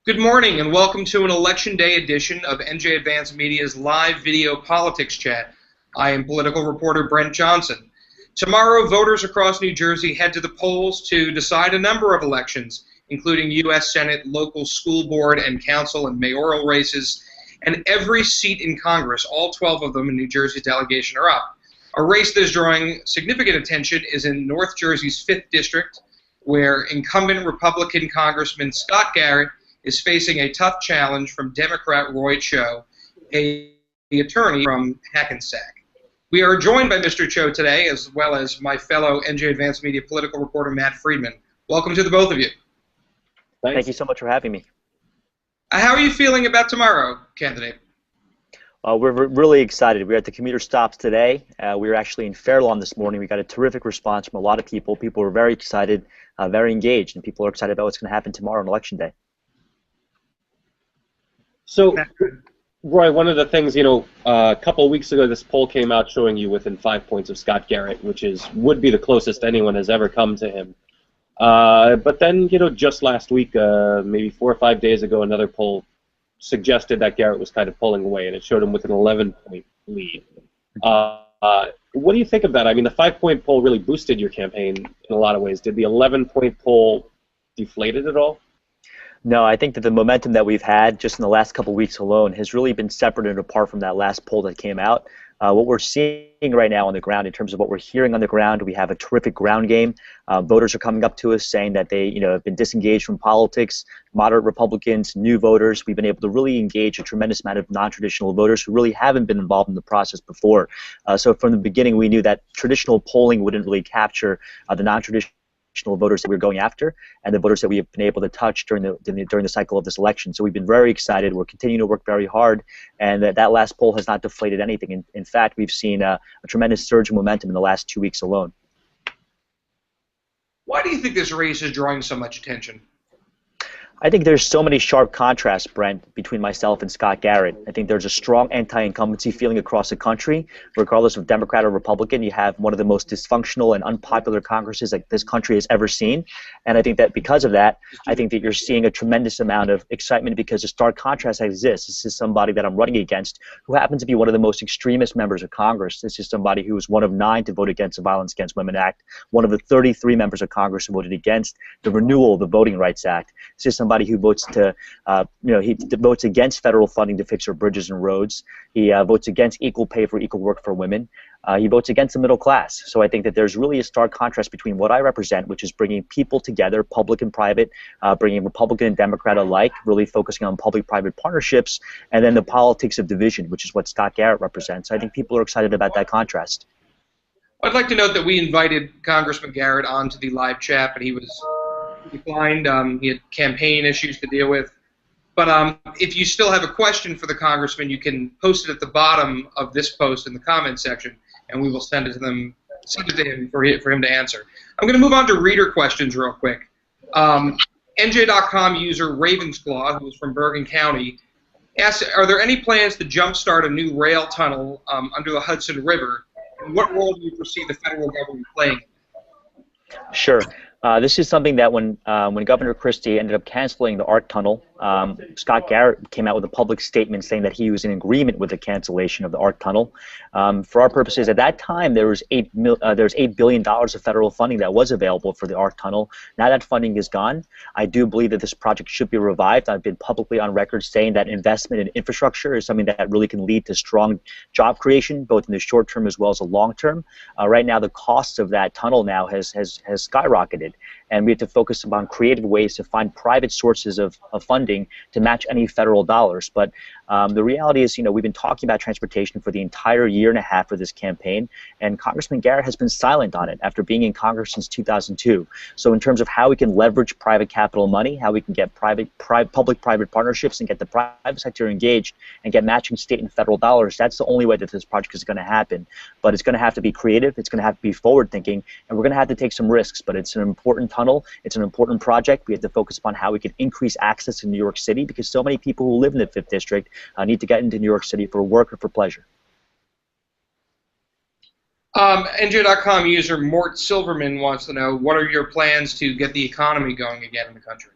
Good morning and welcome to an Election Day edition of NJ Advanced Media's live video politics chat. I am political reporter Brent Johnson. Tomorrow, voters across New Jersey head to the polls to decide a number of elections, including U.S. Senate, local school board and council and mayoral races, and every seat in Congress. All 12 of them in New Jersey's delegation are up. A race that is drawing significant attention is in North Jersey's 5th District, where incumbent Republican Congressman Scott Garrett is facing a tough challenge from Democrat Roy Cho, an attorney from Hackensack. We are joined by Mr. Cho today, as well as my fellow NJ Advanced Media political reporter Matt Friedman. Welcome to the both of you. Thanks. Thank you so much for having me. How are you feeling about tomorrow, candidate? We're really excited. We were at the commuter stops today. We were actually in Fair Lawn this morning. We got a terrific response from a lot of people. People were very excited, very engaged, and people are excited about what's going to happen tomorrow on Election Day. So, Roy, one of the things, a couple of weeks ago, this poll came out showing you within 5 points of Scott Garrett, which would be the closest anyone has ever come to him. But then, just last week, maybe 4 or 5 days ago, another poll suggested that Garrett was kind of pulling away, and it showed him with an 11-point lead. What do you think of that? I mean, the 5-point poll really boosted your campaign in a lot of ways. Did the 11-point poll deflate it at all? No, I think that the momentum that we've had just in the last couple of weeks alone has really been separate and apart from that last poll that came out. What we're seeing right now on the ground, in terms of what we're hearing on the ground, we have a terrific ground game. Voters are coming up to us saying that they, have been disengaged from politics. Moderate Republicans, new voters. We've been able to really engage a tremendous amount of non-traditional voters who really haven't been involved in the process before. So from the beginning, we knew that traditional polling wouldn't really capture the non-traditional voters that we're going after and the voters that we have been able to touch during the cycle of this election. So we've been very excited. We're continuing to work very hard, and that last poll has not deflated anything. In fact, we've seen a tremendous surge in momentum in the last 2 weeks alone. Why do you think this race is drawing so much attention? I think there's so many sharp contrasts, Brent, between myself and Scott Garrett. I think there's a strong anti-incumbency feeling across the country. Regardless of Democrat or Republican, you have one of the most dysfunctional and unpopular Congresses that this country has ever seen. And I think that because of that, I think that you're seeing a tremendous amount of excitement because a stark contrast exists. This is somebody that I'm running against who happens to be one of the most extremist members of Congress. This is somebody who was one of 9 to vote against the Violence Against Women Act, one of the 33 members of Congress who voted against the renewal of the Voting Rights Act. This is somebody who votes he votes against federal funding to fix our bridges and roads. He votes against equal pay for equal work for women. He votes against the middle class. So I think that there's really a stark contrast between what I represent, which is bringing people together, public and private, bringing Republican and Democrat alike, really focusing on public-private partnerships, and then the politics of division, which is what Scott Garrett represents. I think people are excited about that contrast. I'd like to note that we invited Congressman Garrett onto the live chat, but he was declined. He had campaign issues to deal with. But if you still have a question for the congressman, you can post it at the bottom of this post in the comment section, and we will send it to him for him to answer. I'm going to move on to reader questions real quick. NJ.com user Ravensclaw, who is from Bergen County, asks, are there any plans to jumpstart a new rail tunnel under the Hudson River? And what role do you foresee the federal government playing? Sure. This is something that when Governor Christie ended up canceling the ARC tunnel, Scott Garrett came out with a public statement saying that he was in agreement with the cancellation of the ARC tunnel. For our purposes, at that time, there was $8 billion of federal funding that was available for the ARC tunnel. Now that funding is gone. I do believe that this project should be revived. I've been publicly on record saying that investment in infrastructure is something that really can lead to strong job creation, both in the short term as well as the long term. Right now, the cost of that tunnel now has skyrocketed. And we have to focus on creative ways to find private sources of funding to match any federal dollars. But the reality is, we've been talking about transportation for the entire year and a half of this campaign, and Congressman Garrett has been silent on it after being in Congress since 2002. So in terms of how we can leverage private capital money, how we can get public-private partnerships and get the private sector engaged and get matching state and federal dollars, that's the only way that this project is going to happen. But it's going to have to be creative, it's going to have to be forward-thinking, and we're going to have to take some risks. But it's an important tunnel, it's an important project. We have to focus upon how we can increase access to New York City because so many people who live in the 5th District need to get into New York City for work or for pleasure. NJ.com user Mort Silverman wants to know, what are your plans to get the economy going again in the country?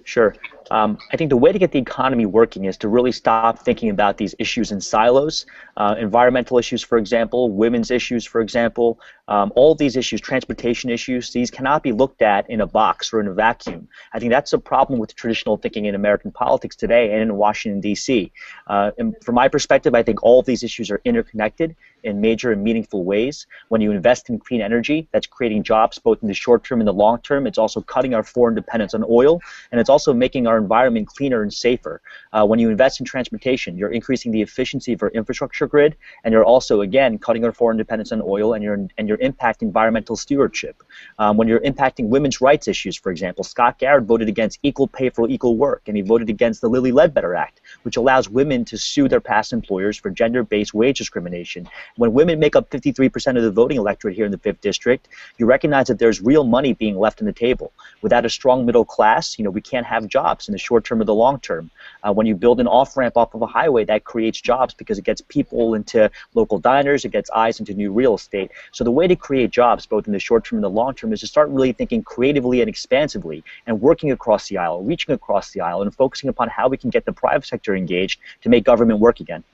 Sure. I think the way to get the economy working is to really stop thinking about these issues in silos. Environmental issues, for example, women's issues, for example, all of these issues, transportation issues, these cannot be looked at in a box or in a vacuum. I think that's a problem with traditional thinking in American politics today and in Washington, D.C. And from my perspective, I think all of these issues are interconnected in major and meaningful ways. When you invest in clean energy, that's creating jobs both in the short term and the long term. It's also cutting our foreign dependence on oil, and it's also making our environment cleaner and safer. When you invest in transportation, you're increasing the efficiency of our infrastructure grid, and you're also, again, cutting our foreign dependence on oil, and you're impacting environmental stewardship. When you're impacting women's rights issues, for example, Scott Garrett voted against equal pay for equal work, and he voted against the Lilly Ledbetter Act, which allows women to sue their past employers for gender-based wage discrimination. When women make up 53% of the voting electorate here in the 5th District, you recognize that there's real money being left on the table. Without a strong middle class, we can't have jobs in the short term or the long term. When you build an off-ramp off of a highway, that creates jobs because it gets people into local diners, it gets eyes into new real estate. So the way to create jobs, both in the short term and the long term, is to start really thinking creatively and expansively and working across the aisle, reaching across the aisle, and focusing upon how we can get the private sector engaged to make government work again.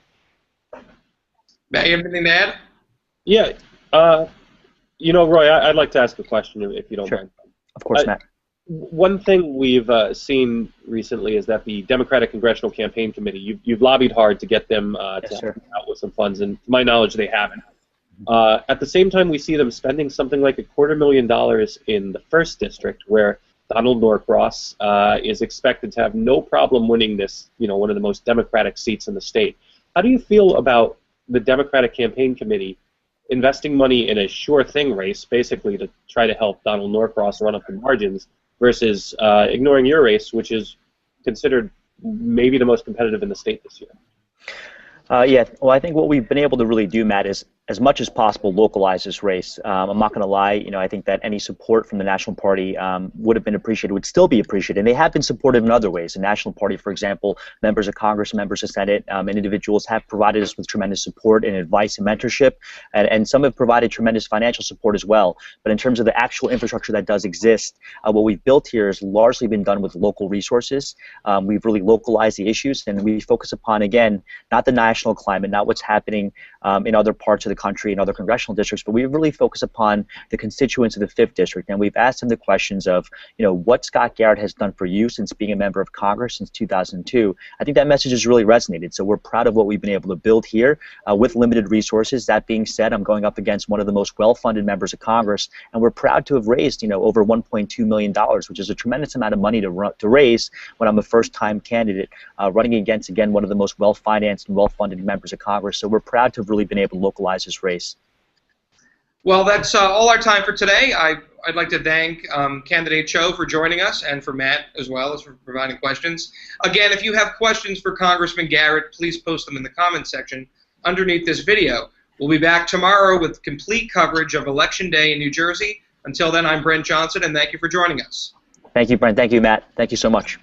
Matt, you have anything to add? Yeah. Roy, I'd like to ask a question if you don't mind. Of course, Matt. One thing we've seen recently is that the Democratic Congressional Campaign Committee, you've lobbied hard to get them to help out with some funds, and to my knowledge, they haven't. At the same time, we see them spending something like $250,000 in the 1st District, where Donald Norcross is expected to have no problem winning this, one of the most Democratic seats in the state. How do you feel about the Democratic Campaign Committee investing money in a sure thing race, basically to try to help Donald Norcross run up the margins, versus ignoring your race, which is considered maybe the most competitive in the state this year? Yeah, well, I think what we've been able to really do, Matt, is as much as possible localize this race. I'm not going to lie, I think that any support from the National Party would have been appreciated, would still be appreciated, and they have been supportive in other ways. The National Party, for example, members of Congress, members of Senate, and individuals have provided us with tremendous support and advice and mentorship, and some have provided tremendous financial support as well. But in terms of the actual infrastructure that does exist, what we've built here has largely been done with local resources. We've really localized the issues, and we focus upon, again, not the national climate, not what's happening in other parts of the country, in other congressional districts, but we really focus upon the constituents of the 5th District, and we've asked them the questions of, what Scott Garrett has done for you since being a member of Congress since 2002. I think that message has really resonated, so we're proud of what we've been able to build here with limited resources. That being said, I'm going up against one of the most well-funded members of Congress, and we're proud to have raised, over $1.2 million, which is a tremendous amount of money to raise when I'm a first-time candidate running against, again, one of the most well-financed and well-funded members of Congress. So we're proud to have really been able to localize this race. Well, that's all our time for today. I'd like to thank candidate Cho for joining us, and for Matt as well as for providing questions. Again, if you have questions for Congressman Garrett, please post them in the comments section underneath this video. We'll be back tomorrow with complete coverage of Election Day in New Jersey. Until then, I'm Brent Johnson, and thank you for joining us. Thank you, Brent. Thank you, Matt. Thank you so much.